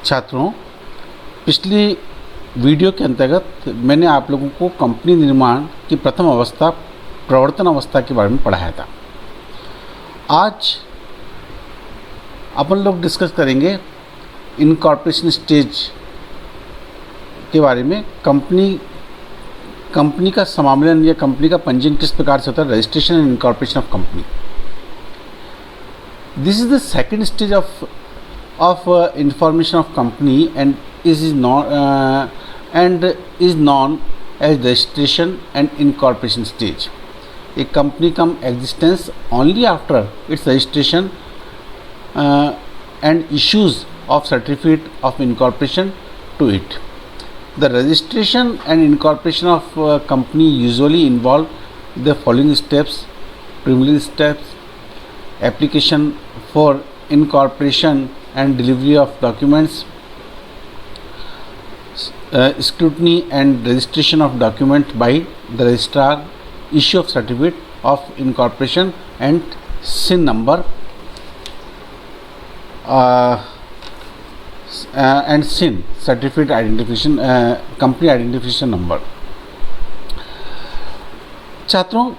छात्रों, पिछली वीडियो के अंतर्गत मैंने आप लोगों को कंपनी निर्माण की प्रथम अवस्था प्रवर्तन अवस्था के बारे में पढ़ाया था। आज अपन लोग डिस्कस करेंगे इनकॉर्पोरेशन स्टेज के बारे में। कंपनी का समामलन या कंपनी का पंजीयन किस प्रकार से होता है, registration and incorporation of company. This is the second stage of information of company and is known as registration and incorporation stage. A company come existence only after its registration and issues of certificate of incorporation to it. The registration and incorporation of company usually involve the following steps: preliminary steps, application for incorporation and delivery of documents, scrutiny and registration of document by the registrar, issue of certificate of incorporation and SIN number and SIN certificate identification company identification number। छात्रों,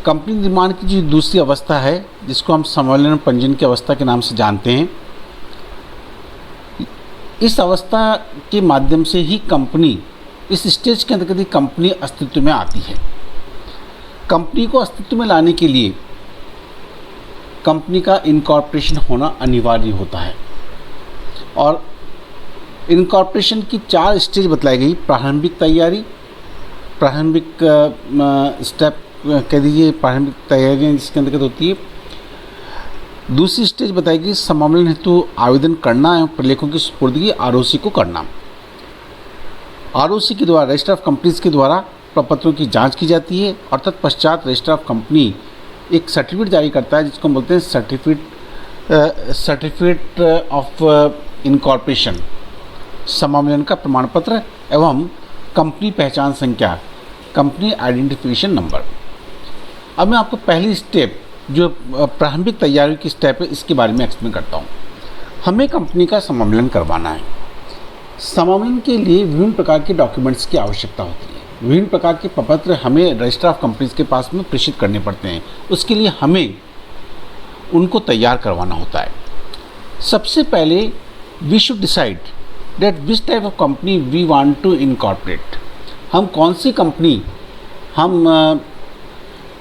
company निर्माण की जो दूसरी अवस्था है जिसको हम समामलन पंजीयन की अवस्था के नाम से जानते हैं, इस अवस्था के माध्यम से ही कंपनी, इस स्टेज के अंतर्गत ही कंपनी अस्तित्व में आती है। कंपनी को अस्तित्व में लाने के लिए कंपनी का इनकॉर्पोरेशन होना अनिवार्य होता है और इनकॉर्पोरेशन की 4 स्टेज बतलाई गई। प्रारंभिक तैयारी, प्रारंभिक स्टेप कह दीजिए, प्रारंभिक तैयारियाँ जिसके अंतर्गत होती है। दूसरी स्टेज बताएगी समामलन हेतु आवेदन करना एवं प्रलेखों की सुपुर्दगी आरओसी को करना। आरओसी के द्वारा, रजिस्टर ऑफ कंपनीज के द्वारा प्रपत्रों की जांच की जाती है और तत्पश्चात रजिस्टर ऑफ कंपनी एक सर्टिफिकेट जारी करता है जिसको हम बोलते हैं सर्टिफिकेट ऑफ इनकॉर्पोरेशन, समामलन का प्रमाण पत्र एवं कंपनी पहचान संख्या, कंपनी आइडेंटिफिकेशन नंबर। अब मैं आपको पहली स्टेप जो प्रारंभिक तैयारी की स्टेप है इसके बारे में एक्सप्लेन करता हूँ। हमें कंपनी का समामलन करवाना है। समामलन के लिए विभिन्न प्रकार के डॉक्यूमेंट्स की आवश्यकता होती है। विभिन्न प्रकार के प्रपत्र हमें रजिस्टर ऑफ कंपनीज के पास में प्रेषित करने पड़ते हैं। उसके लिए हमें उनको तैयार करवाना होता है। सबसे पहले we should decide that which type of company we want to incorporate. हम कौन सी कंपनी हम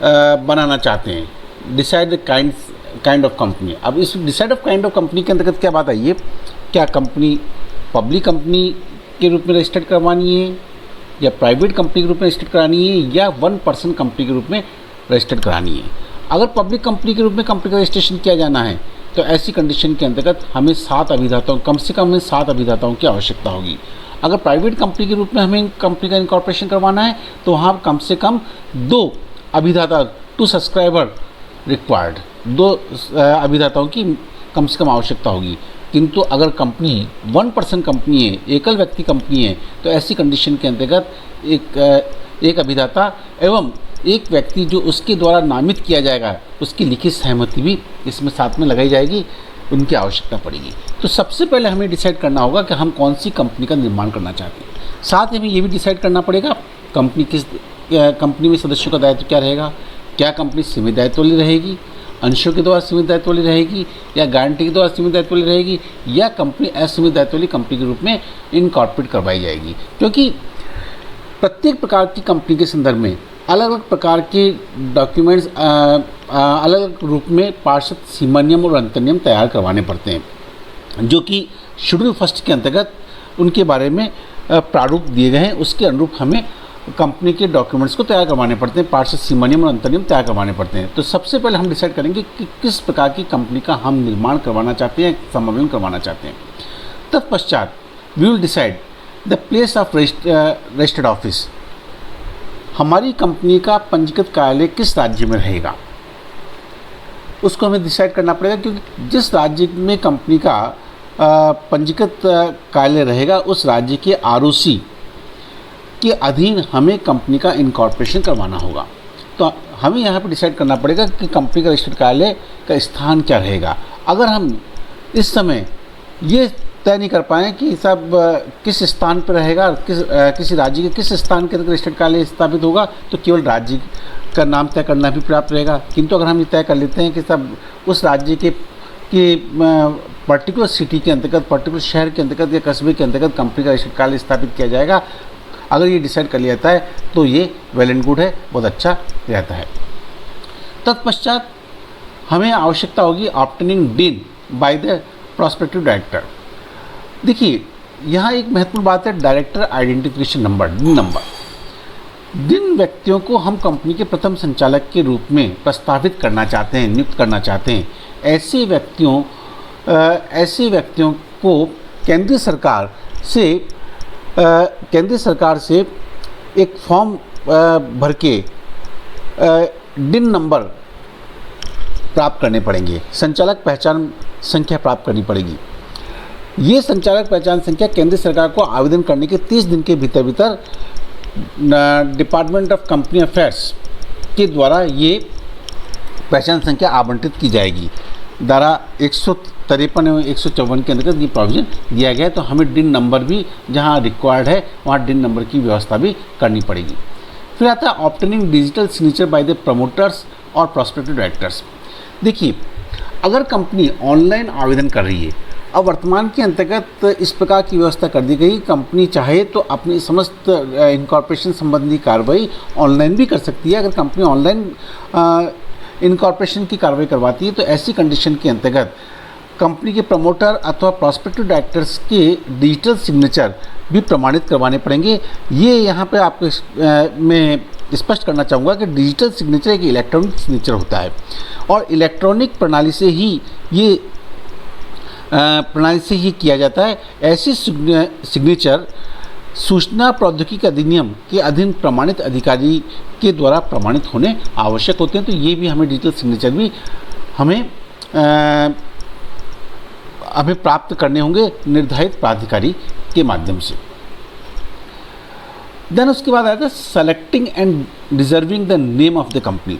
बनाना चाहते हैं। Decide the kind of company. अब इस decide of kind of company के अंतर्गत क्या बात आई है, क्या कंपनी पब्लिक कंपनी के रूप में रजिस्टर्ड करवानी है या प्राइवेट कंपनी के रूप में रजिस्टर्ड करानी है या 1 पर्सन कंपनी के रूप में रजिस्टर्ड करानी है। अगर पब्लिक कंपनी के रूप में कंपनी का रजिस्ट्रेशन किया जाना है तो ऐसी कंडीशन के अंतर्गत हमें 7 अभिदाताओं, कम से कम हमें 7 अभिदाताओं की आवश्यकता होगी। अगर प्राइवेट कंपनी के रूप में हमें कंपनी का इनकॉर्पोरेशन करवाना है तो वहाँ कम से कम 2 अभिदाता, 2 सब्सक्राइबर रिक्वायर्ड, 2 अभिदाताओं की कम से कम आवश्यकता होगी। किंतु अगर कंपनी 1 पर्सन कंपनी है, एकल व्यक्ति कंपनी है, तो ऐसी कंडीशन के अंतर्गत एक अभिदाता एवं एक व्यक्ति जो उसके द्वारा नामित किया जाएगा उसकी लिखित सहमति भी इसमें साथ में लगाई जाएगी, उनकी आवश्यकता पड़ेगी। तो सबसे पहले हमें डिसाइड करना होगा कि हम कौन सी कंपनी का निर्माण करना चाहते हैं। साथ ही हमें ये भी डिसाइड करना पड़ेगा कंपनी में सदस्यों का दायित्व क्या रहेगा। क्या कंपनी सीमित दायित्व वाली रहेगी, अंशों के द्वारा सीमित दायित्व वाली रहेगी या गारंटी के द्वारा सीमित दायित्व वाली रहेगी, या कंपनी असीमित दायित्व वाली कंपनी के रूप में इनकॉर्पोरेट करवाई जाएगी। क्योंकि प्रत्येक प्रकार की कंपनी के संदर्भ में अलग अलग प्रकार के डॉक्यूमेंट्स अलग अलग रूप में पार्षद सीमा नियम और अंतर्नियम तैयार करवाने पड़ते हैं, जो कि शेड्यूल फर्स्ट के अंतर्गत उनके बारे में प्रारूप दिए गए हैं। उसके अनुरूप हमें कंपनी के डॉक्यूमेंट्स को तैयार करवाने पड़ते हैं, पार्षद सीमा नियम और अंतर्नियम तैयार करवाने पड़ते हैं। तो सबसे पहले हम डिसाइड करेंगे कि किस प्रकार की कंपनी का हम निर्माण करवाना चाहते हैं, समामलन करवाना चाहते हैं। तत्पश्चात we will decide the place of registered office. हमारी कंपनी का पंजीकृत कार्यालय किस राज्य में रहेगा उसको हमें डिसाइड करना पड़ेगा, क्योंकि जिस राज्य में कंपनी का पंजीकृत कार्यालय रहेगा उस राज्य के आरओसी के अधीन हमें कंपनी का इनकॉर्पोरेशन करवाना होगा। तो हमें यहाँ पर डिसाइड करना पड़ेगा कि कंपनी का रजिस्टर्ड कार्यालय का स्थान क्या रहेगा। अगर हम इस समय ये तय नहीं कर पाए कि सब किस स्थान पर रहेगा, किसी राज्य के किस स्थान के अंदर रजिस्टर्ड कार्यालय स्थापित होगा, तो केवल राज्य का नाम तय करना भी पर्याप्त रहेगा। किंतु अगर हम ये तय कर लेते हैं कि सब उस राज्य के पर्टिकुलर सिटी के अंतर्गत, पर्टिकुलर शहर के अंतर्गत या कस्बे के अंतर्गत कंपनी का रजिस्टर्ड कार्यालय स्थापित किया जाएगा, अगर ये डिसाइड कर लिया जाता है तो ये वेल एंड गुड है, बहुत अच्छा रहता है। तत्पश्चात हमें आवश्यकता होगी obtaining DIN by the prospective director. देखिए यहाँ एक महत्वपूर्ण बात है director identification number, DIN number. जिन व्यक्तियों को हम कंपनी के प्रथम संचालक के रूप में प्रस्तावित करना चाहते हैं, नियुक्त करना चाहते हैं, ऐसे व्यक्तियों को केंद्रीय सरकार से एक फॉर्म भर के DIN नंबर प्राप्त करने पड़ेंगे, संचालक पहचान संख्या प्राप्त करनी पड़ेगी। ये संचालक पहचान संख्या केंद्र सरकार को आवेदन करने के 30 दिन के भीतर डिपार्टमेंट ऑफ कंपनी अफेयर्स के द्वारा ये पहचान संख्या आवंटित की जाएगी। धारा 153 एवं 154 के अंतर्गत ये प्रोविजन दिया गया है। तो हमें DIN नंबर भी जहाँ रिक्वायर्ड है वहाँ DIN नंबर की व्यवस्था भी करनी पड़ेगी। फिर आता है obtaining digital signature by the promoters और प्रॉस्पेक्टिव डायरेक्टर्स। देखिए अगर कंपनी ऑनलाइन आवेदन कर रही है, अब वर्तमान के अंतर्गत इस प्रकार की व्यवस्था कर दी गई, कंपनी चाहे तो अपनी समस्त इनकॉर्पोरेशन संबंधी कार्रवाई ऑनलाइन भी कर सकती है। अगर कंपनी ऑनलाइन इनकॉर्पोरेशन की कार्रवाई करवाती है तो ऐसी कंडीशन के अंतर्गत कंपनी के प्रमोटर अथवा प्रॉस्पेक्टिव डायरेक्टर्स के डिजिटल सिग्नेचर भी प्रमाणित करवाने पड़ेंगे। ये यहाँ पे आपको मैं स्पष्ट करना चाहूँगा कि डिजिटल सिग्नेचर एक इलेक्ट्रॉनिक सिग्नेचर होता है और इलेक्ट्रॉनिक प्रणाली से ही किया जाता है। ऐसी सिग्नेचर सूचना प्रौद्योगिकी अधिनियम के अधीन प्रमाणित अधिकारी के द्वारा प्रमाणित होने आवश्यक होते हैं। तो ये भी हमें डिजिटल सिग्नेचर भी हमें प्राप्त करने होंगे निर्धारित प्राधिकारी के माध्यम से। देन उसके बाद आता है selecting and reserving the name of the company.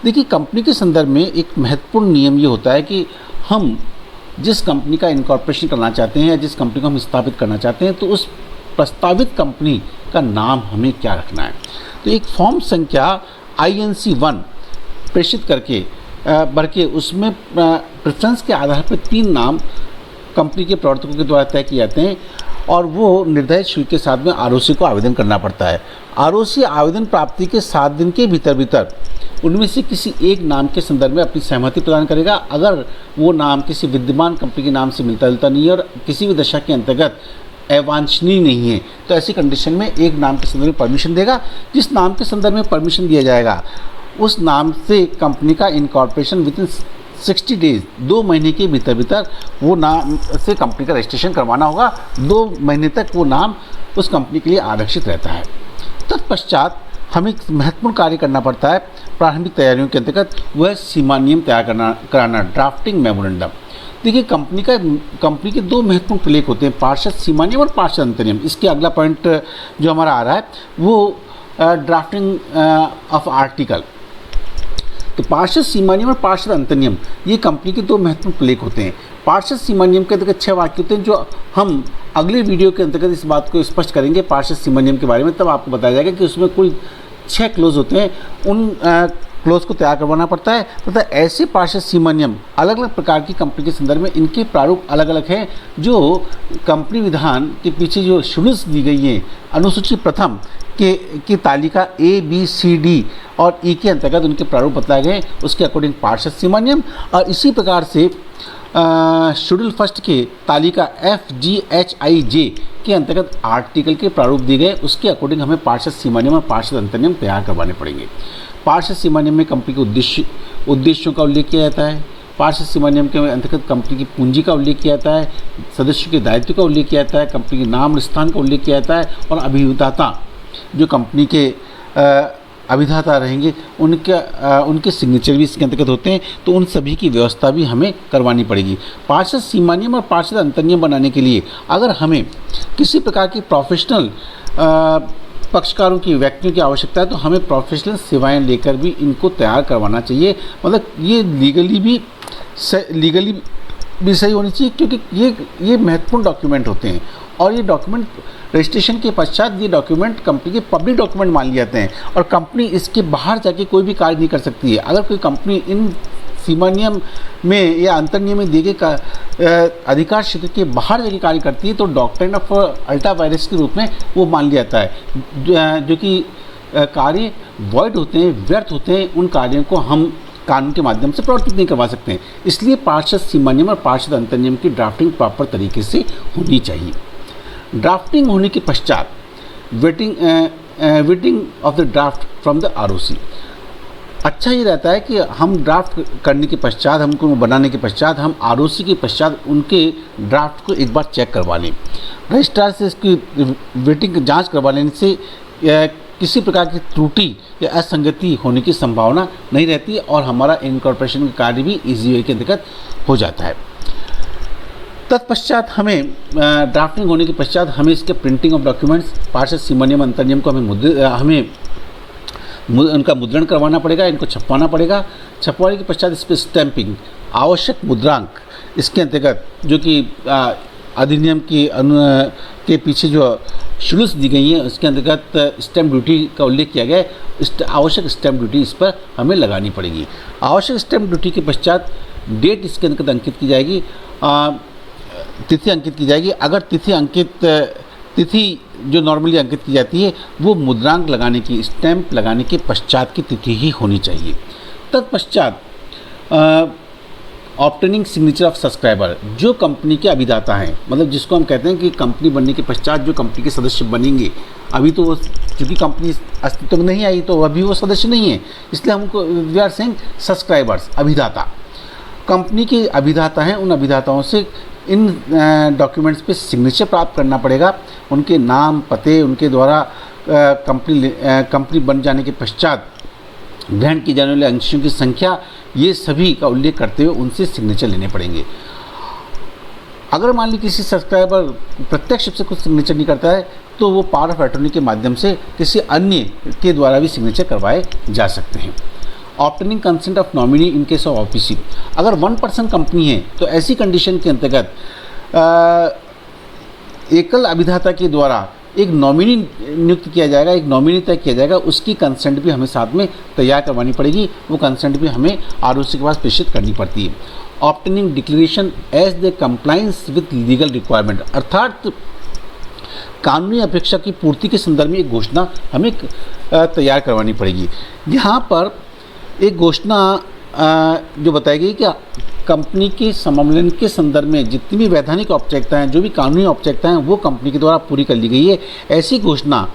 देखिए कंपनी के संदर्भ में एक महत्वपूर्ण नियम ये होता है कि हम जिस कंपनी का इनकॉर्पोरेशन करना चाहते हैं या जिस कंपनी को हम स्थापित करना चाहते हैं तो उस प्रस्तावित कंपनी का नाम हमें क्या रखना है। तो एक फॉर्म संख्या INC-1 प्रेषित करके भर के उसमें प्रेफरेंस के आधार पर 3 नाम कंपनी के प्रवर्तकों के द्वारा तय किए जाते हैं और वो निर्धारित शुल्क के साथ में ROC को आवेदन करना पड़ता है। ROC आवेदन प्राप्ति के 7 दिन के भीतर उनमें से किसी एक नाम के संदर्भ में अपनी सहमति प्रदान करेगा। अगर वो नाम किसी विद्यमान कंपनी के नाम से मिलता जुलता नहीं है और किसी भी दशा के अंतर्गत अवांछनीय नहीं है तो ऐसी कंडीशन में एक नाम के संदर्भ में परमिशन देगा। जिस नाम के संदर्भ में परमिशन दिया जाएगा उस नाम से कंपनी का इनकॉर्पोरेशन विदिन 60 डेज 2 महीने के भीतर वो नाम से कंपनी का रजिस्ट्रेशन करवाना होगा। 2 महीने तक वो नाम उस कंपनी के लिए आरक्षित रहता है। तत्पश्चात हमें एक महत्वपूर्ण कार्य करना पड़ता है प्रारंभिक तैयारियों के अंतर्गत, वह सीमा नियम तैयार कराना ड्राफ्टिंग मेमोरेंडम। देखिए कंपनी के 2 महत्वपूर्ण प्रलेख होते हैं, पार्षद सीमा नियम और पार्षद अंतर्नियम। इसके अगला पॉइंट जो हमारा आ रहा है वो ड्राफ्टिंग ऑफ आर्टिकल। तो पार्षद सीमा नियम और पार्षद अंतर्नियम ये कंपनी के 2 महत्वपूर्ण प्रलेख होते हैं। पार्षद सीमा नियम के अंतर्गत 6 वाक्य होते हैं जो हम अगले वीडियो के अंतर्गत इस बात को स्पष्ट करेंगे पार्षद सीमा नियम के बारे में। तब आपको बताया जाएगा कि उसमें कुल 6 क्लोज होते हैं, उन क्लोज को तैयार करवाना पड़ता है तथा ऐसे पार्षद सीमा नियम अलग अलग प्रकार की कंपनी के संदर्भ में इनके प्रारूप अलग अलग हैं। जो कंपनी विधान के पीछे जो शेड्यूल्स दी गई हैं अनुसूची प्रथम की तालिका ABCD और E के अंतर्गत उनके प्रारूप बताए गए, उसके अकॉर्डिंग पार्षद सीमा नियम। और इसी प्रकार से शेड्यूल फर्स्ट के तालिका FGHIJ के अंतर्गत आर्टिकल के प्रारूप दिए गए, उसके अकॉर्डिंग हमें पार्षद सीमा नियम और पार्षद अंतर्नियम तैयार करवाने पड़ेंगे। पार्षद सीमा नियम में कंपनी के उद्देश्यों का उल्लेख किया जाता है। पार्षद सीमा नियम के अंतर्गत कंपनी की पूंजी का उल्लेख किया जाता है, सदस्यों के दायित्व का उल्लेख किया जाता है, कंपनी के नाम और स्थान का उल्लेख किया जाता है और अभिदाता जो कंपनी के अभिदाता रहेंगे उनके सिग्नेचर भी इसके अंतर्गत होते हैं। तो उन सभी की व्यवस्था भी हमें करवानी पड़ेगी। पार्षद सीमा नियम और पार्षद अंतर्नियम बनाने के लिए अगर हमें किसी प्रकार की प्रोफेशनल पक्षकारों की व्यक्तियों की आवश्यकता है तो हमें प्रोफेशनल सेवाएं लेकर भी इनको तैयार करवाना चाहिए। मतलब ये लीगली भी सही होनी चाहिए, क्योंकि ये महत्वपूर्ण डॉक्यूमेंट होते हैं और ये डॉक्यूमेंट रजिस्ट्रेशन के पश्चात ये डॉक्यूमेंट कंपनी के पब्लिक डॉक्यूमेंट मान लिए जाते हैं और कंपनी इसके बाहर जाके कोई भी कार्य नहीं कर सकती है। अगर कोई कंपनी इन सीमा नियम में या अंतर नियम में दिए गए अधिकार क्षेत्र के बाहर जाके कार्य करती है तो डॉक्ट्रिन ऑफ अल्टा वायरस के रूप में वो मान लिया जाता है, जो कि कार्य वॉइड होते हैं, व्यर्थ होते हैं। उन कार्यों को हम कानून के माध्यम से प्रवर्तित नहीं करवा सकते हैं। इसलिए पार्षद सीमा नियम और पार्षद अंतर नियम की ड्राफ्टिंग प्रॉपर तरीके से होनी चाहिए। ड्राफ्टिंग होने के पश्चात waiting of the draft from the ROC। अच्छा ये रहता है कि हम ड्राफ्ट करने के पश्चात, हमको बनाने के पश्चात हम ROC के पश्चात उनके ड्राफ्ट को एक बार चेक करवा लें। रजिस्ट्रार से इसकी वेटिंग जांच करवा लेने से किसी प्रकार की त्रुटि या असंगति होने की संभावना नहीं रहती और हमारा इनकॉर्पोरेशन का कार्य भी ईजी वे के अंतर्गत हो जाता है। तत्पश्चात हमें ड्राफ्टिंग होने के पश्चात हमें इसके प्रिंटिंग ऑफ डॉक्यूमेंट्स, पार्षद सीमा नियम अंतर नियम को हमें उनका मुद्रण करवाना पड़ेगा, इनको छपवाना पड़ेगा। छपवाने के पश्चात इस पर स्टैंपिंग, आवश्यक मुद्रांक इसके अंतर्गत जो कि अधिनियम के पीछे जो शेड्यूल्स दी गई हैं उसके अंतर्गत स्टैंप ड्यूटी का उल्लेख किया गया है। आवश्यक स्टैंप ड्यूटी इस पर हमें लगानी पड़ेगी। आवश्यक स्टैंप ड्यूटी के पश्चात डेट इसके अंतर्गत अंकित की जाएगी, तिथि अंकित की जाएगी। अगर तिथि जो नॉर्मली अंकित की जाती है वो मुद्रांक लगाने की, स्टैंप लगाने के पश्चात की तिथि ही होनी चाहिए। तत्पश्चात ऑब्टेनिंग सिग्नेचर ऑफ सब्सक्राइबर, जो कंपनी के अभिदाता हैं, मतलब जिसको हम कहते हैं कि कंपनी बनने के पश्चात जो कंपनी के सदस्य बनेंगे, अभी तो वो चूँकि कंपनी अस्तित्व में नहीं आई तो अभी वो सदस्य नहीं है, इसलिए हमको वी आर सेइंग सब्सक्राइबर्स, अभिदाता। कंपनी के अभिदाता हैं, उन अभिदाताओं से इन डॉक्यूमेंट्स पे सिग्नेचर प्राप्त करना पड़ेगा। उनके नाम, पते, उनके द्वारा कंपनी बन जाने के पश्चात ग्रहण की जाने वाले अंशों की संख्या, ये सभी का उल्लेख करते हुए उनसे सिग्नेचर लेने पड़ेंगे। अगर मान ली किसी सब्सक्राइबर प्रत्यक्ष रूप से कुछ सिग्नेचर नहीं करता है तो वो पावर ऑफ अटॉर्नी के माध्यम से किसी अन्य के द्वारा भी सिग्नेचर करवाए जा सकते हैं। Obtaining consent of nominee in case of OPC, अगर 1% कंपनी है तो ऐसी कंडीशन के अंतर्गत एकल अभिदाता के द्वारा एक नॉमिनी नियुक्त किया जाएगा, एक नॉमिनी तय किया जाएगा, उसकी कंसेंट भी हमें साथ में तैयार करवानी पड़ेगी। वो कंसेंट भी हमें ROC के पास प्रेषित करनी पड़ती है। Obtaining declaration as the compliance with legal requirement, अर्थात कानूनी अपेक्षा की पूर्ति के संदर्भ में एक घोषणा हमें तैयार करवानी पड़ेगी। यहाँ पर एक घोषणा जो बताएगी कि कंपनी के समन्वयन के संदर्भ में जितनी भी वैधानिक औपचारिकताएं, जो भी कानूनी औपचारिकताएं वो कंपनी के द्वारा पूरी कर ली गई है। ऐसी घोषणा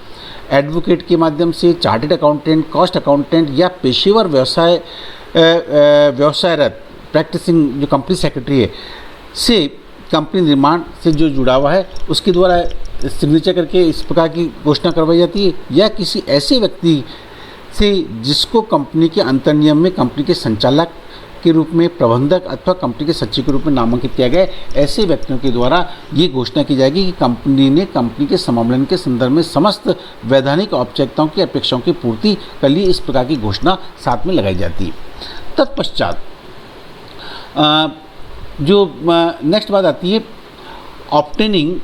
एडवोकेट के माध्यम से, चार्टेड अकाउंटेंट, कॉस्ट अकाउंटेंट या पेशेवर व्यवसायरत प्रैक्टिसिंग जो कंपनी सेक्रेटरी है से कंपनी निर्माण से जो जुड़ा हुआ है उसके द्वारा सिग्नेचर करके इस प्रकार की घोषणा करवाई जाती है, या किसी ऐसे व्यक्ति से जिसको कंपनी के अंतर नियम में कंपनी के संचालक के रूप में, प्रबंधक अथवा कंपनी के सचिव के रूप में नामांकित किया गया है। ऐसे व्यक्तियों के द्वारा ये घोषणा की जाएगी कि कंपनी ने कंपनी के समन्वयन के संदर्भ में समस्त वैधानिक औपचारिकताओं की अपेक्षाओं की पूर्ति कर ली। इस प्रकार की घोषणा साथ में लगाई जाती है। तत्पश्चात जो नेक्स्ट बात आती है, obtaining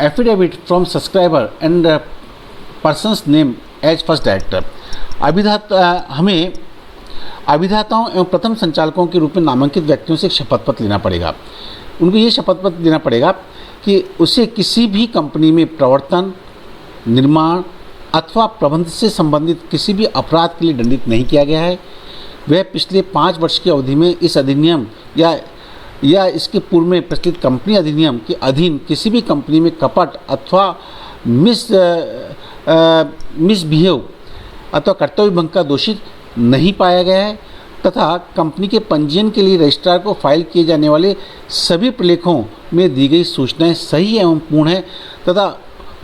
affidavit from subscriber and persons name as first director. हमें अभिदाताओं एवं प्रथम संचालकों के रूप में नामांकित व्यक्तियों से शपथ पत्र लेना पड़ेगा। उनको ये शपथ पत्र देना पड़ेगा कि उसे किसी भी कंपनी में प्रवर्तन, निर्माण अथवा प्रबंध से संबंधित किसी भी अपराध के लिए दंडित नहीं किया गया है। वह पिछले 5 वर्ष की अवधि में इस अधिनियम या इसके पूर्व में प्रचलित कंपनी अधिनियम के अधीन किसी भी कंपनी में कपट अथवा मिसबिहेव अथवा कर्तव्य भंग का दोषी नहीं पाया गया है, तथा कंपनी के पंजीयन के लिए रजिस्ट्रार को फाइल किए जाने वाले सभी प्रलेखों में दी गई सूचनाएं सही एवं पूर्ण है तथा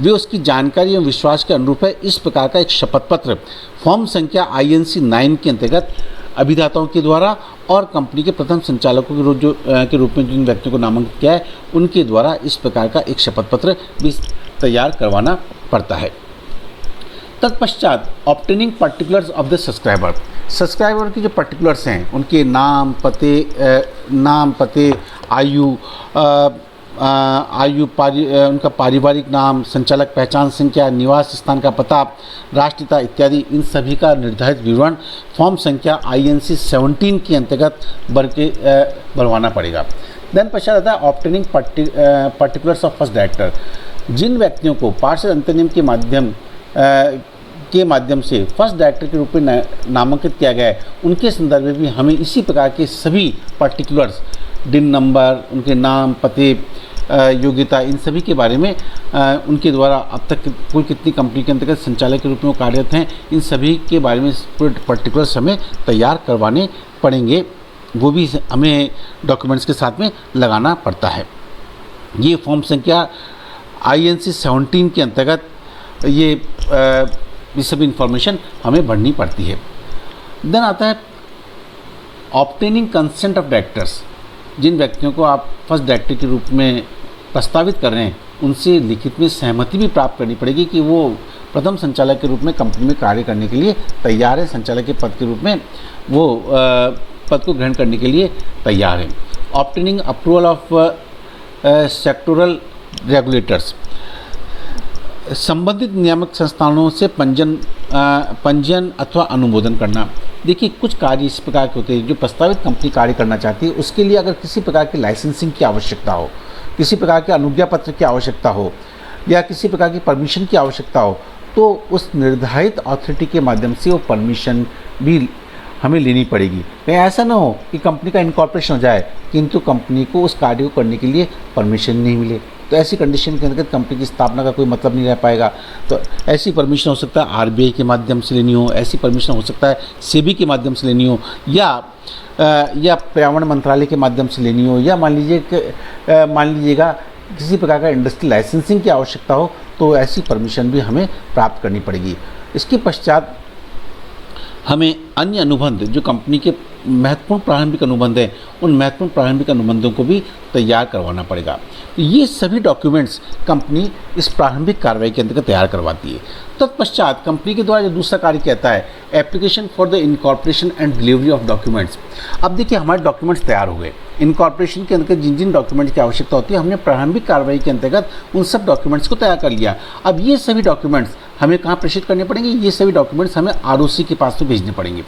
वे उसकी जानकारी एवं विश्वास के अनुरूप है। इस प्रकार का एक शपथ पत्र फॉर्म संख्या INC 9 के अंतर्गत अभिदाताओं के द्वारा और कंपनी के प्रथम संचालकों के रूप में जिन व्यक्तियों को नामांकित किया है उनके द्वारा इस प्रकार का एक शपथ पत्र भी तैयार करवाना पड़ता है। तत्पश्चात obtaining particulars of the subscriber, subscriber की जो पर्टिकुलर्स हैं, उनके नाम पते, आयु, उनका पारिवारिक नाम, संचालक पहचान संख्या, निवास स्थान का पता, राष्ट्रीयता इत्यादि, इन सभी का निर्धारित विवरण फॉर्म संख्या INC 17 के अंतर्गत भरवाना पड़ेगा। देन पश्चात आता है obtaining particulars of first director. जिन व्यक्तियों को पार्षद अंतर्नियम के माध्यम से फर्स्ट डायरेक्टर के रूप में नामांकित किया गया है, उनके संदर्भ में भी हमें इसी प्रकार के सभी पर्टिकुलर्स, दिन नंबर, उनके नाम पते, योग्यता, इन सभी के बारे में उनके द्वारा अब तक कोई कितनी कंपनी के अंतर्गत संचालक के रूप में कार्यरत हैं, इन सभी के बारे में पर्टिकुलर्स हमें तैयार करवाने पड़ेंगे। वो भी हमें डॉक्यूमेंट्स के साथ में लगाना पड़ता है। ये फॉर्म संख्या INC 17 के अंतर्गत ये सभी इंफॉर्मेशन हमें भरनी पड़ती है। देन आता है ऑब्टेनिंग कंसेंट ऑफ डायरेक्टर्स। जिन व्यक्तियों को आप फर्स्ट डायरेक्टर के रूप में प्रस्तावित कर रहे हैं, उनसे लिखित में सहमति भी प्राप्त करनी पड़ेगी कि वो प्रथम संचालक के रूप में कंपनी में कार्य करने के लिए तैयार है, संचालक के पद के रूप में वो पद को ग्रहण करने के लिए तैयार है। Obtaining approval of sectoral regulators. संबंधित नियामक संस्थानों से पंजीयन अथवा अनुमोदन करना। देखिए, कुछ कार्य इस प्रकार के होते हैं जो प्रस्तावित कंपनी कार्य करना चाहती है, उसके लिए अगर किसी प्रकार की लाइसेंसिंग की आवश्यकता हो, किसी प्रकार के अनुज्ञा पत्र की आवश्यकता हो या किसी प्रकार की परमिशन की आवश्यकता हो, तो उस निर्धारित अथॉरिटी के माध्यम से वो परमिशन भी हमें लेनी पड़ेगी। कहीं ऐसा ना हो कि कंपनी का इनकॉर्पोरेशन हो जाए किंतु कंपनी को उस कार्य को करने के लिए परमिशन नहीं मिले, तो ऐसी कंडीशन के अंतर्गत कंपनी की स्थापना का कोई मतलब नहीं रह पाएगा। तो ऐसी परमिशन हो सकता है RBI के माध्यम से लेनी हो, ऐसी परमिशन हो सकता है SEBI के माध्यम से लेनी हो, या पर्यावरण मंत्रालय के माध्यम से लेनी हो, या मान लीजिएगा किसी प्रकार का इंडस्ट्री लाइसेंसिंग की आवश्यकता हो, तो ऐसी परमिशन भी हमें प्राप्त करनी पड़ेगी। इसके पश्चात हमें अन्य अनुबंध, जो कंपनी के महत्वपूर्ण प्रारंभिक अनुबंध हैं, उन महत्वपूर्ण प्रारंभिक अनुबंधों को भी तैयार करवाना पड़ेगा। तो ये सभी डॉक्यूमेंट्स कंपनी इस प्रारंभिक कार्रवाई के अंतर्गत तैयार करवाती है। तत्पश्चात कंपनी के द्वारा जो दूसरा कार्य कहता है, application for the incorporation and delivery of documents. अब देखिए, हमारे डॉक्यूमेंट्स तैयार हो गए। इनकॉर्पोरेशन के अंतर्गत जिन जिन डॉक्यूमेंट्स की आवश्यकता होती है, हमने प्रारंभिक कार्रवाई के अंतर्गत उन सब डॉक्यूमेंट्स को तैयार कर लिया। अब ये सभी डॉक्यूमेंट्स हमें कहाँ प्रेषित करने पड़ेंगे? ये सभी डॉक्यूमेंट्स हमें ROC के पास में भेजने पड़ेंगे।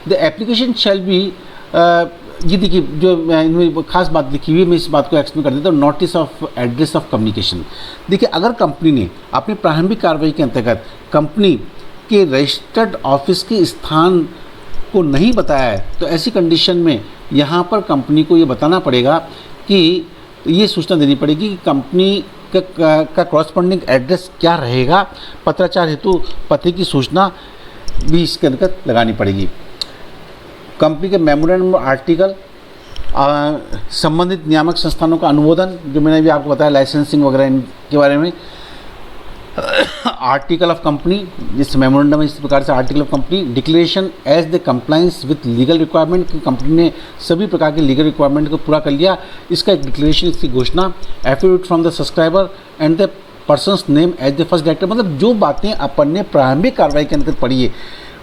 द एप्लीकेशन शैल बी, ये देखिए जो इनमें खास बात लिखी हुई है, मैं इस बात को एक्सप्लेन कर देता हूँ। Notice of address of communication. देखिए, अगर कंपनी ने अपनी प्रारंभिक कार्रवाई के अंतर्गत कंपनी के रजिस्टर्ड ऑफिस के स्थान को नहीं बताया है, तो ऐसी कंडीशन में यहाँ पर कंपनी को ये बताना पड़ेगा कि ये सूचना देनी पड़ेगी कि कंपनी का कॉरस्पॉन्डिंग एड्रेस क्या रहेगा। पत्राचार हेतु पते की सूचना भी इसके अंतर्गत लगानी पड़ेगी। कंपनी के मेमोरेंडम आर्टिकल, संबंधित नियामक संस्थानों का अनुमोदन, जो मैंने भी आपको बताया लाइसेंसिंग वगैरह इनके बारे में। आर्टिकल ऑफ कंपनी, जिस मेमोरेंडम है इस प्रकार से article of company. Declaration as the compliance with legal requirement, कि कंपनी ने सभी प्रकार के लीगल रिक्वायरमेंट को पूरा कर लिया, इसका एक डिक्लेरेशन, इसकी घोषणा। Affidavit from the subscriber and the persons name as the first director. मतलब जो बातें अपन ने प्रारंभिक कार्रवाई के अंतर्गत पढ़ी है,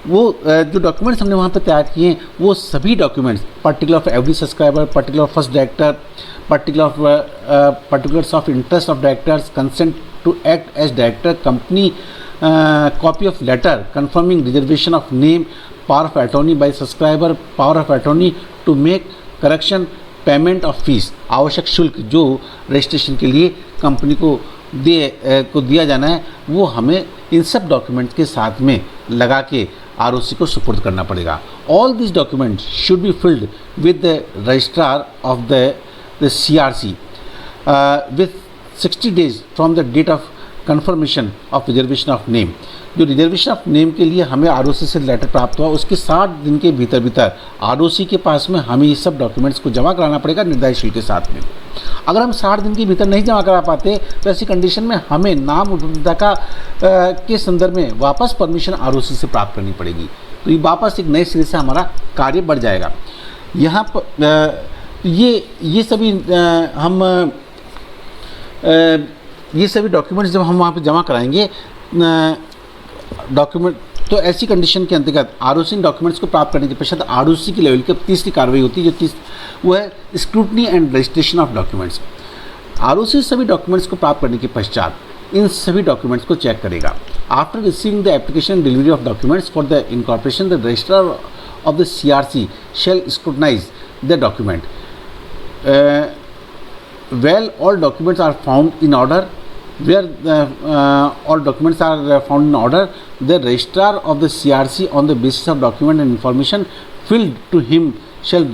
वो जो डॉक्यूमेंट्स हमने वहाँ पर तैयार किए हैं, वो सभी documents, particular of every subscriber, particular of first director, particulars of interest of directors, consent to act as director, company copy of letter confirming reservation of name, power of attorney by subscriber, power of attorney to make correction, payment of fees, आवश्यक शुल्क जो registration के लिए company को दिया जाना है, वो हमें इन सब डॉक्यूमेंट के साथ में लगा के ROC को सुपुर्द करना पड़ेगा। All this document should be filled with the registrar of the CRC with 60 days from the date of confirmation of reservation of name। जो रिजर्वेशन ऑफ नेम के लिए हमें ROC से लेटर प्राप्त हुआ, उसके 60 दिन के भीतर ROC के पास में हमें ये सब डॉक्यूमेंट्स को जमा कराना पड़ेगा निर्धारित शुल्क के साथ में। अगर हम 60 दिन के भीतर नहीं जमा करा पाते तो ऐसी कंडीशन में हमें नाम उपभोक्ता के संदर्भ में वापस परमिशन ROC से प्राप्त करनी पड़ेगी। तो ये वापस एक नए सिरे से हमारा कार्य बढ़ जाएगा। यहाँ पर ये सभी डॉक्यूमेंट्स जब हम वहाँ पे जमा कराएंगे, डॉक्यूमेंट तो ऐसी कंडीशन के अंतर्गत आरओसी डॉक्यूमेंट्स को प्राप्त करने के पश्चात आरओसी की लेवल की तीसरी कार्रवाई होती है, वो है scrutiny and registration of documents. ROC सभी डॉक्यूमेंट्स को प्राप्त करने के पश्चात इन सभी डॉक्यूमेंट्स को चेक करेगा। After receiving the application delivery of documents for the incorporation, the registrar of the CRC shall scrutinize the document. Well, all documents are found in order. Where all documents are found in order, the registrar of the CRC on the basis of document and information filled to him shall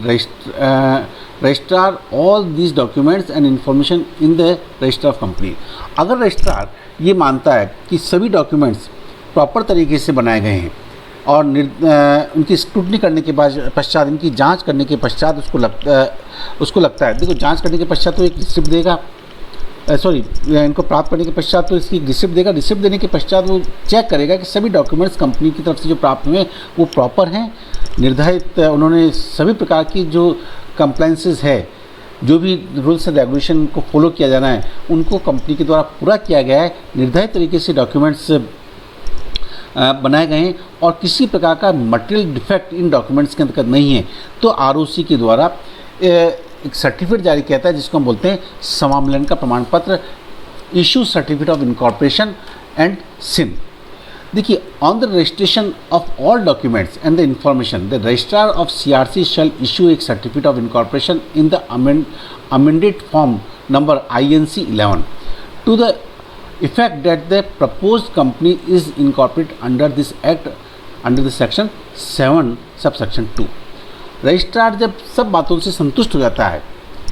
register all these documents and information in the register of company. अगर registrar ये मानता है कि सभी documents proper तरीके से बनाए गए हैं और उनकी स्क्रूटनी करने के पश्चात, इनकी जांच करने के पश्चात उसको लगता है, देखो जांच करने के पश्चात तो एक रिसिप्ट देगा, इनको प्राप्त करने के पश्चात तो इसकी रिसिप्ट देगा। रिसिप्ट देने के पश्चात वो चेक करेगा कि सभी डॉक्यूमेंट्स कंपनी की तरफ से जो प्राप्त हुए वो प्रॉपर हैं, निर्धारित उन्होंने सभी प्रकार की जो कंप्लाइंसेस है, जो भी रूल्स एंड रेगुलेशन को फॉलो किया जाना है उनको कंपनी के द्वारा पूरा किया गया है, निर्धारित तरीके से डॉक्यूमेंट्स बनाए गए हैं और किसी प्रकार का मटेरियल डिफेक्ट इन डॉक्यूमेंट्स के अंतर्गत नहीं है, तो आरओसी के द्वारा एक सर्टिफिकेट जारी किया जाता है जिसको हम बोलते हैं समामलन का प्रमाण पत्र, issue certificate of incorporation and CIN. देखिए, on the registration of all documents and the information, the registrar of CRC shall issue एक certificate of incorporation in the amended form number INC 11 to the effect that the proposed company is incorporated under this act under the section 7 subsection 2। Registrar जब सब बातों से संतुष्ट हो जाता है,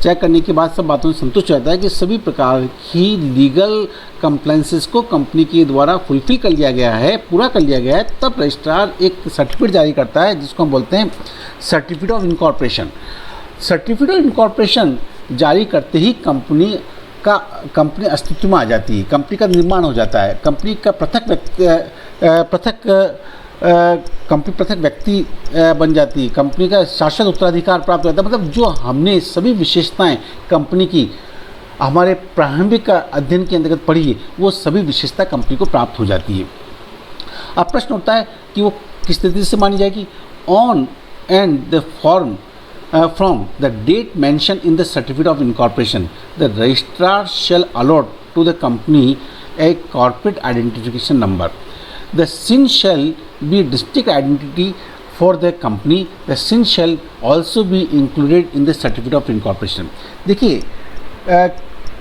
check करने के बाद सब बातों से संतुष्ट हो जाता है कि सभी प्रकार की लीगल कंप्लाइंसेस को कंपनी के द्वारा फुलफिल कर लिया गया है, पूरा कर लिया गया है, तब रजिस्ट्रार एक सर्टिफिकेट जारी करता है जिसको हम बोलते हैं certificate of incorporation. Certificate of incorporation जारी करते ही कंपनी अस्तित्व में आ जाती है, कंपनी का निर्माण हो जाता है, कंपनी का पृथक व्यक्ति बन जाती है, कंपनी का शाश्वत उत्तराधिकार प्राप्त होता है। मतलब जो हमने सभी विशेषताएं कंपनी की हमारे प्रारंभिक अध्ययन के अंतर्गत पढ़ी है, वो सभी विशेषता कंपनी को प्राप्त हो जाती है। अब प्रश्न उठता है कि वो किस तरीके से मानी जाएगी। On and the form from the date mentioned in the certificate of incorporation, the registrar shall allot to the company a corporate identification number. The SIN shall be district identity for the company. The SIN shall also be included in the certificate of incorporation. देखिए,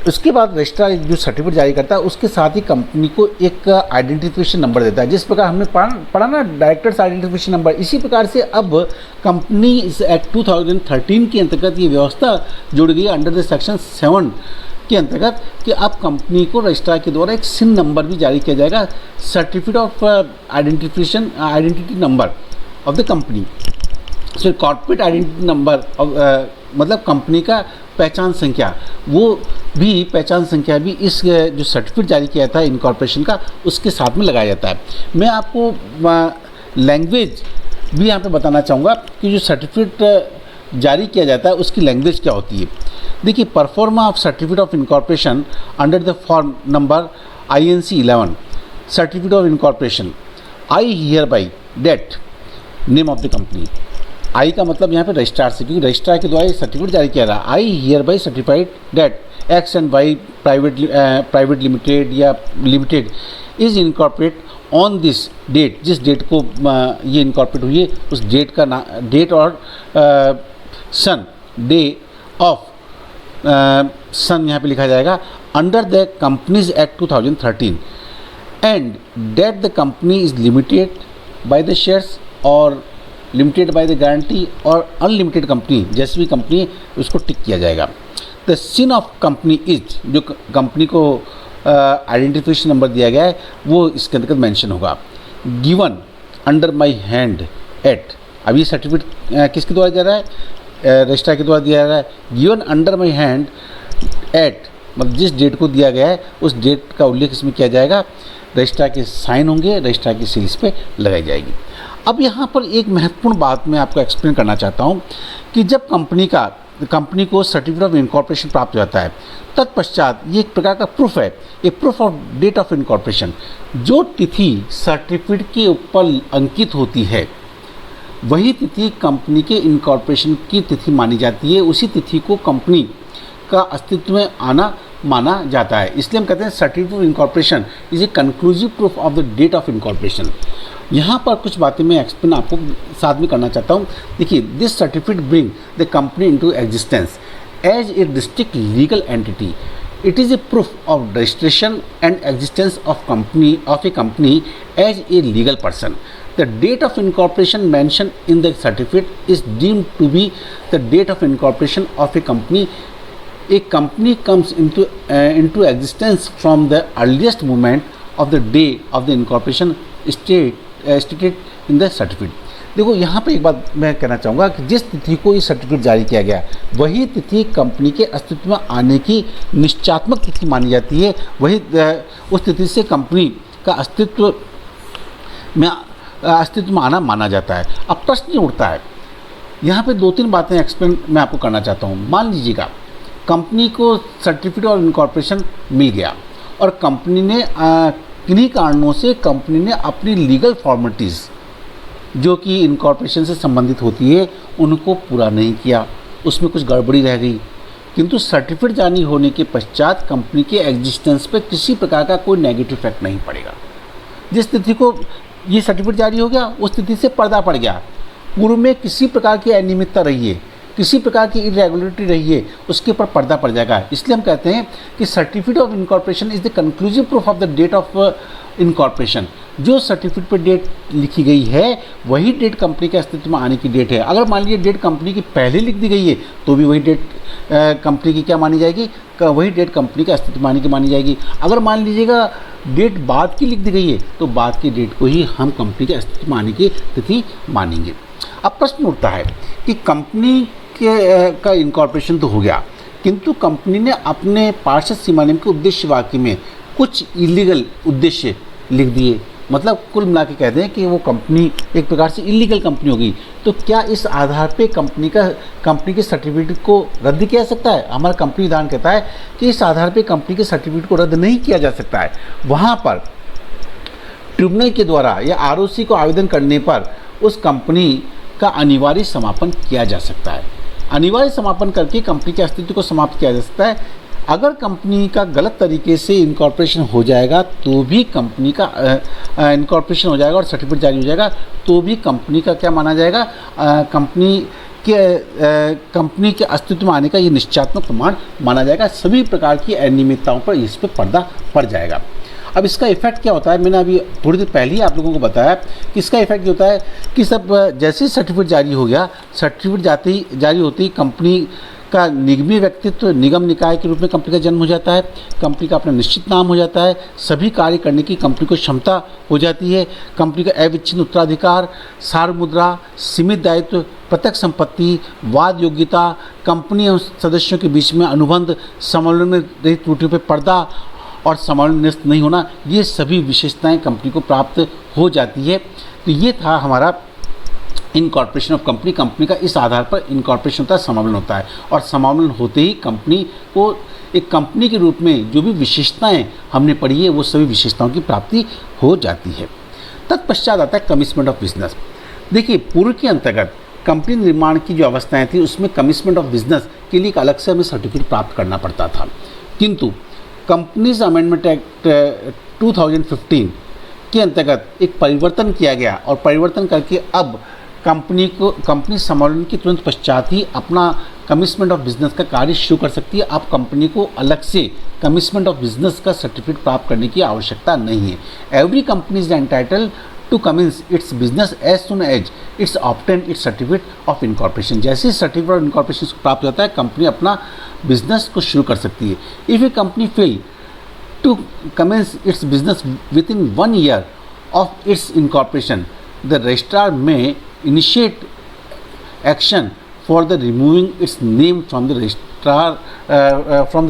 उसके बाद registrar जो certificate जारी करता है उसके साथ ही company को एक आइडेंटिफिकेशन नंबर देता है, जिस प्रकार हमने पढ़ा ना डायरेक्टर्स आइडेंटिफिकेशन नंबर। इसी प्रकार से अब कंपनी एक्ट 2013 के अंतर्गत ये व्यवस्था जुड़ गई अंडर द सेक्शन 7 के अंतर्गत कि अब कंपनी को रजिस्ट्रार के द्वारा एक सिन नंबर भी जारी किया जाएगा, certificate of identity number of the company. So corporate identity number मतलब कंपनी का पहचान संख्या, वो भी पहचान संख्या भी इस जो सर्टिफिकेट जारी किया था इनकॉर्पोरेशन का उसके साथ में लगाया जाता है। मैं आपको लैंग्वेज भी यहाँ पे बताना चाहूँगा कि जो सर्टिफिकेट जारी किया जाता है उसकी लैंग्वेज क्या होती है। देखिए, proforma of certificate of incorporation under the form number INC 11 certificate of incorporation, I hereby that name of the company. I का मतलब यहाँ पे रजिस्ट्रार से, क्योंकि रजिस्ट्रार के द्वारा ये सर्टिफिकेट जारी किया रहा। I hereby certified that X and Y private limited या limited is incorporate on this date, जिस डेट को ये इनकॉर्पोरेट हुई है उस डेट का डेट और सन, डे ऑफ सन यहाँ पे लिखा जाएगा under the companies act 2013 and that the company is limited by the shares और लिमिटेड बाय द गारंटी और अनलिमिटेड कंपनी जैसी भी कंपनी है उसको टिक किया जाएगा। The CIN of company is, जो कंपनी को आइडेंटिफिकेशन नंबर दिया गया है वो इसके अंतर्गत मेंशन होगा। Given under my hand at, अब ये सर्टिफिकेट किसके द्वारा दिया रहा है, रजिस्ट्रार के द्वारा दिया जा रहा है। Given under my hand eight मतलब जिस डेट को दिया गया है उस डेट का उल्लेख इसमें किया जाएगा, रजिस्ट्रार के साइन होंगे, रजिस्ट्रार की सील इस पर लगाई जाएगी। अब यहाँ पर एक महत्वपूर्ण बात मैं आपको एक्सप्लेन करना चाहता हूँ कि जब कंपनी का कंपनी को सर्टिफिकेट ऑफ इनकॉर्पोरेशन प्राप्त हो जाता है। तत्पश्चात ये एक प्रकार का प्रूफ है, a proof of date of incorporation. जो तिथि सर्टिफिकेट के ऊपर अंकित होती है वही तिथि कंपनी के इनकॉर्पोरेशन की तिथि मानी जाती है। उसी तिथि को कंपनी का अस्तित्व में आना माना जाता है। इसलिए हम कहते हैं certificate of incorporation is a conclusive proof of the date of incorporation. यहाँ पर कुछ बातें मैं एक्सप्लेन आपको साथ में करना चाहता हूँ। देखिए, this certificate bring the company into existence as a distinct legal entity. It is a proof of registration and existence of a company as a legal person. The date of incorporation mentioned in the certificate is deemed to be the date of incorporation of a company. A company comes into existence from the earliest moment of the day of the incorporation stated in the certificate. देखो, यहाँ पे एक बात मैं कहना चाहूँगा कि जिस तिथि को ये सर्टिफिकेट जारी किया गया वही तिथि कंपनी के अस्तित्व में आने की निश्चयात्मक तिथि मानी जाती है। वही उस तिथि से कंपनी का अस्तित्व में आना माना जाता है। अब प्रश्न ये उठता है, यहाँ पे 2-3 बातें एक्सप्लेन मैं आपको करना चाहता हूँ। मान लीजिएगा कंपनी को सर्टिफिकेट ऑफ इनकॉर्पोरेशन मिल गया और कंपनी ने किन्हीं कारणों से कंपनी ने अपनी लीगल फॉर्मेलिटीज़ जो कि इनकॉर्पोरेशन से संबंधित होती है उनको पूरा नहीं किया, उसमें कुछ गड़बड़ी रह गई। किंतु सर्टिफिकेट जारी होने के पश्चात कंपनी के एग्जिस्टेंस पे किसी प्रकार का कोई नेगेटिव इफेक्ट नहीं पड़ेगा। जिस तिथि को ये सर्टिफिकेट जारी हो गया उस तिथि से पर्दा पड़ गया। पूर्व में किसी प्रकार की अनियमितता रही है, किसी प्रकार की इरेगुलरिटी रही है, उसके ऊपर पर्दा पड़ जाएगा। इसलिए हम कहते हैं कि certificate of incorporation is the conclusive proof of the date of incorporation. जो सर्टिफिकेट पर डेट लिखी गई है वही डेट कंपनी के अस्तित्व में आने की डेट है। अगर मान लीजिए डेट कंपनी की पहले लिख दी गई है तो भी वही डेट कंपनी की क्या मानी जाएगी, वही डेट कंपनी के अस्तित्व में आने की मानी जाएगी। अगर मान लीजिएगा डेट बाद की लिख दी गई है तो बाद की डेट को ही हम कंपनी के अस्तित्व में आने की तिथि मानेंगे। अब प्रश्न उठता है कि कंपनी का इनकॉर्पोरेशन तो हो गया, किंतु कंपनी ने अपने पार्षद सीमानियम के उद्देश्य वाक्य में कुछ इलीगल उद्देश्य लिख दिए। मतलब कुल मिला के कहते हैं कि वो कंपनी एक प्रकार से इलीगल कंपनी होगी। तो क्या इस आधार पे कंपनी के सर्टिफिकेट को रद्द किया जा सकता है? हमारा कंपनी विधान कहता है कि इस आधार पे कंपनी के सर्टिफिकेट को रद्द नहीं किया जा सकता है। वहाँ पर ट्रिब्यूनल के द्वारा या आरओसी को आवेदन करने पर उस कंपनी का अनिवार्य समापन किया जा सकता है। अनिवार्य समापन करके कंपनी के अस्तित्व को समाप्त किया जा सकता है। अगर कंपनी का गलत तरीके से इनकॉर्पोरेशन हो जाएगा तो भी कंपनी का इनकॉर्पोरेशन हो जाएगा और सर्टिफिकेट जारी हो जाएगा तो भी कंपनी का क्या माना जाएगा, कंपनी के अस्तित्व में आने का ये निश्चयात्मक प्रमाण माना जाएगा। सभी प्रकार की अनियमितताओं पर इस पर पर्दा पड़ जाएगा। अब इसका इफेक्ट क्या होता है, मैंने अभी थोड़ी देर पहले ही आप लोगों को बताया कि इसका इफेक्ट ये होता है कि सब जैसे ही सर्टिफिकेट जारी हो गया, सर्टिफिकेट जारी होते ही कंपनी का निगमीय व्यक्तित्व निगम निकाय के रूप में कंपनी का जन्म हो जाता है। कंपनी का अपना निश्चित नाम हो जाता है। सभी कार्य करने की कंपनी को क्षमता हो जाती है। कंपनी का अविच्छिन्न उत्तराधिकार, सार मुद्रा, सीमित दायित्व, प्रत्यक्ष संपत्ति, वाद योग्यता, कंपनी और सदस्यों के बीच में अनुबंध, समन्वय में रहित त्रुटियों पर पर्दा और समन्वय निरस्त नहीं होना, ये सभी विशेषताएं कंपनी को प्राप्त हो जाती है। तो ये था हमारा इनकॉर्पोरेशन ऑफ कंपनी। कंपनी का इस आधार पर इनकॉर्पोरेशन होता है, समावलन होता है, और समावलन होते ही कंपनी को एक कंपनी के रूप में जो भी विशेषताएं हमने पढ़ी है वो सभी विशेषताओं की प्राप्ति हो जाती है। तत्पश्चात आता है कमिटमेंट ऑफ बिजनेस। देखिए, पूर्व के अंतर्गत कंपनी निर्माण की जो अवस्थाएं थी उसमें कमिटमेंट ऑफ बिजनेस के लिए एक अलग से हमें सर्टिफिकेट प्राप्त करना पड़ता था। किंतु कंपनीज अमेंडमेंट एक्ट 2015 के अंतर्गत एक परिवर्तन किया गया और परिवर्तन करके अब कंपनी समावलन के तुरंत पश्चात ही अपना कमिटमेंट ऑफ बिजनेस का कार्य शुरू कर सकती है। अब कंपनी को अलग से कमिटमेंट ऑफ बिजनेस का सर्टिफिकेट प्राप्त करने की आवश्यकता नहीं है। Every company is entitled to commence its business as soon as it's obtain its certificate of incorporation. जैसे ही सर्टिफिकेट ऑफ इनकॉर्पोरेशन प्राप्त होता है कंपनी अपना बिजनेस को शुरू कर सकती है। If a company fail to commence its business within 1 year of its incorporation, the registrar may initiate action for the removing its name from the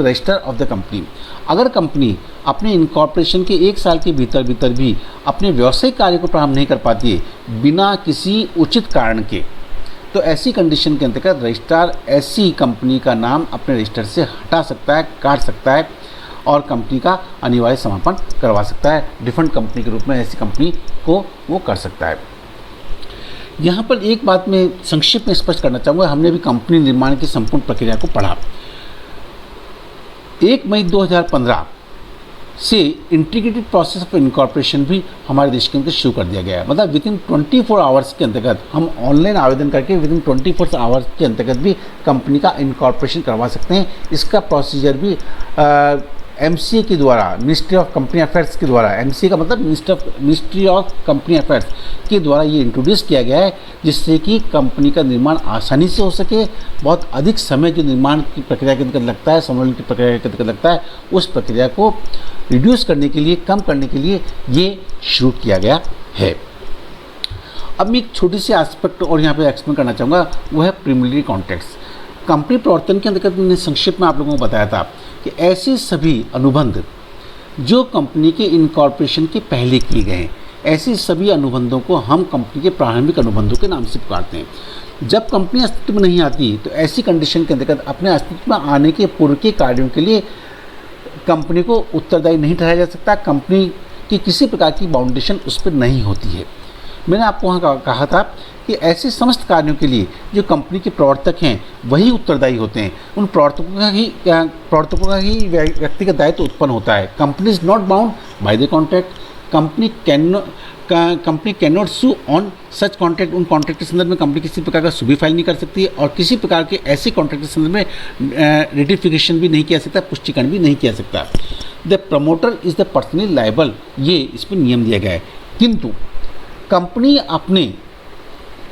register of the company। अगर company अपने incorporation के 1 साल के भीतर भी अपने व्यावसायिक कार्य को प्रारंभ नहीं कर पाती है बिना किसी उचित कारण के, तो ऐसी कंडीशन के अंतर्गत रजिस्ट्रार ऐसी कंपनी का नाम अपने रजिस्टर से हटा सकता है, काट सकता है और कंपनी का अनिवार्य समापन करवा सकता है। डिफरेंट कंपनी के रूप में ऐसी कंपनी को वो कर सकता है। यहाँ पर एक बात मैं संक्षिप्त में स्पष्ट करना चाहूँगा। हमने भी कंपनी निर्माण की संपूर्ण प्रक्रिया को पढ़ा। 1 मई 2015 से इंटीग्रेटेड प्रोसेस ऑफ इनकॉर्पोरेशन भी हमारे देश के अंदर शुरू कर दिया गया है। मतलब विदिन 24 आवर्स के अंतर्गत हम ऑनलाइन आवेदन करके विदिन 24 आवर्स के अंतर्गत भी कंपनी का इनकॉर्पोरेशन करवा सकते हैं। इसका प्रोसीजर भी MCA के द्वारा, मिनिस्ट्री ऑफ कंपनी अफेयर्स के द्वारा, MCA का मतलब मिनिस्ट्री ऑफ कंपनी अफेयर्स के द्वारा ये इंट्रोड्यूस किया गया है, जिससे कि कंपनी का निर्माण आसानी से हो सके। बहुत अधिक समय जो निर्माण की प्रक्रिया के अंतर्गत लगता है, सम्मेलन की प्रक्रिया के अंतर्गत लगता है, उस प्रक्रिया को रिड्यूस करने के लिए, कम करने के लिए ये शुरू किया गया है। अब मैं एक छोटी सी एस्पेक्ट और यहाँ पे एक्सप्लेन करना चाहूँगा, वो है प्रीलिमिनरी कॉन्ट्रैक्ट्स। कंपनी प्रवर्तन के अंतर्गत मैंने संक्षिप्त में आप लोगों को बताया था कि ऐसे सभी अनुबंध जो कंपनी के इनकॉर्पोरेशन के पहले किए गए हैं, ऐसे सभी अनुबंधों को हम कंपनी के प्रारंभिक अनुबंधों के नाम से पुकारते हैं। जब कंपनी अस्तित्व में नहीं आती तो ऐसी कंडीशन के अंतर्गत अपने अस्तित्व में आने के पूर्व के कार्यों के लिए कंपनी को उत्तरदायी नहीं ठहराया जा सकता। कंपनी की किसी प्रकार की बाउंडेशन उस पर नहीं होती है। मैंने आपको वहाँ कहा था कि ऐसे समस्त कार्यों के लिए जो कंपनी के प्रवर्तक हैं वही उत्तरदायी होते हैं। उन प्रवर्तकों का ही व्यक्तिगत दायित्व उत्पन्न होता है। Company is not bound by the contract. Company can not sue on such contract. उन कॉन्ट्रैक्ट के संदर्भ में कंपनी किसी प्रकार का सुबी फाइल नहीं कर सकती है और किसी प्रकार के ऐसे कॉन्ट्रैक्ट के संदर्भ में रेटिफिकेशन भी नहीं किया सकता, पुष्टिकरण भी नहीं किया सकता। The promoter is the personally liable, ये इस पर नियम दिया गया है। किंतु कंपनी अपने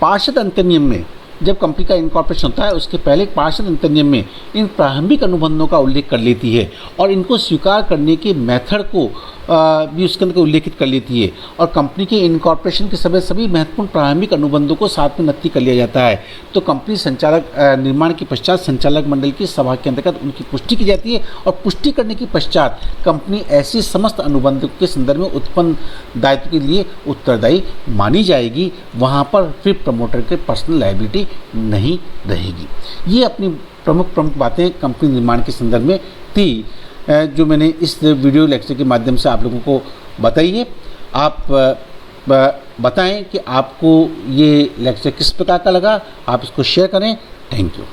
पार्षद अंतर्नियम में, जब कंपनी का इनकॉर्पोरेशन होता है उसके पहले पार्षद अंतर्नियम में इन प्रारंभिक अनुबंधों का उल्लेख कर लेती है और इनको स्वीकार करने के मेथड को भी उसके अंदर उल्लेखित कर लेती है और कंपनी के इनकॉर्पोरेशन के सभी महत्वपूर्ण प्रारंभिक अनुबंधों को साथ में नक्की कर लिया जाता है। तो कंपनी संचालक निर्माण के पश्चात संचालक मंडल की सभा के अंतर्गत उनकी पुष्टि की जाती है और पुष्टि करने के पश्चात कंपनी ऐसी समस्त अनुबंधों के संदर्भ में उत्पन्न दायित्व के लिए उत्तरदायी मानी जाएगी। वहाँ पर फिर प्रमोटर के पर्सनल लायबिलिटी नहीं रहेगी। ये अपनी प्रमुख बातें कंपनी निर्माण के संदर्भ में थी, जो मैंने इस वीडियो लेक्चर के माध्यम से आप लोगों को बताई है। आप बताएं कि आपको ये लेक्चर किस प्रकार का लगा। आप इसको शेयर करें। Thank you.